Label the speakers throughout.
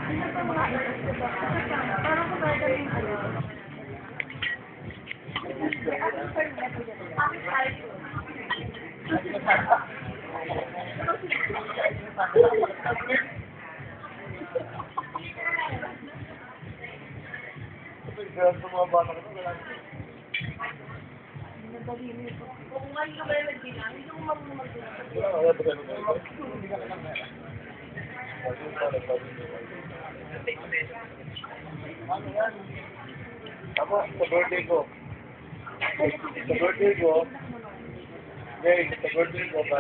Speaker 1: Parang kumbaga yung ano. Kung ngayon ka ba yung nagbilang, hindi ko marunong magbilang.
Speaker 2: Ako, sa birthday ko. Sa birthday ko, sa birthday ko, sa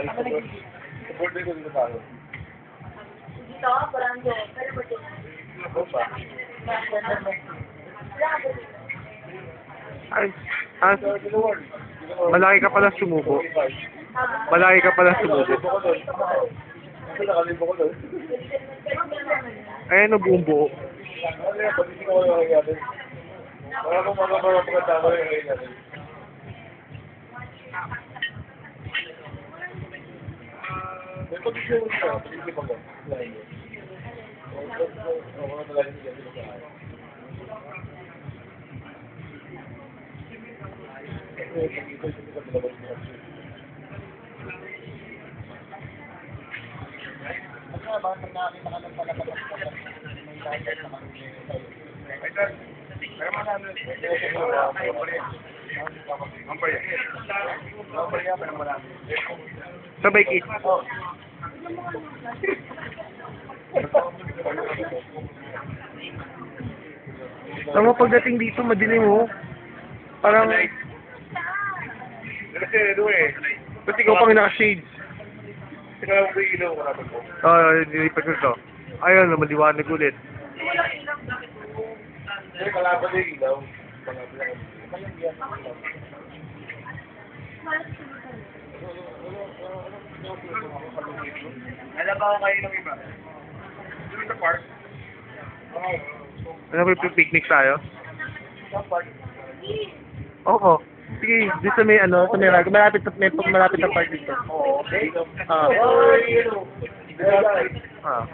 Speaker 2: birthday ko dito tayo.
Speaker 1: Dito, Baranggo. Pero ba dito?
Speaker 2: Ako pa.
Speaker 3: Ay,
Speaker 2: Sa Gilawar.
Speaker 3: malaki ka pala sumuko. Malaki ka pala sumuko.
Speaker 2: Ito nakalibo ko doon.
Speaker 3: Ayan o buong buo.
Speaker 2: Ano yan, pag hindi ko yung nangyayari. Wala akong mga pagkatama yung nangyayari. May pag-isip ko siya, pag-isip ako. Ako na talaga siya dito sa akin.
Speaker 3: Sabay kit. Tama pagdating dito, madilim mo. Parang,
Speaker 2: Kasi ano eh,
Speaker 3: ba't ikaw pang naka-shades?
Speaker 2: tingnan lang ko yung ilaw ko natin po.
Speaker 3: Oo, nilipat ko ito. Ayun, maliwanag ulit.
Speaker 2: Kasi kalaban yung ilaw. Alam ba ko kayo ng iba? Doon sa park? Oo.
Speaker 3: Ano ba yung picnic tayo?
Speaker 2: Sa park?
Speaker 3: Oo. Sige, dito sa may ano, sa may rag. Malapit na park dito.
Speaker 2: Oo, okay.
Speaker 3: Ah.
Speaker 2: Oh, yun.
Speaker 3: Ah.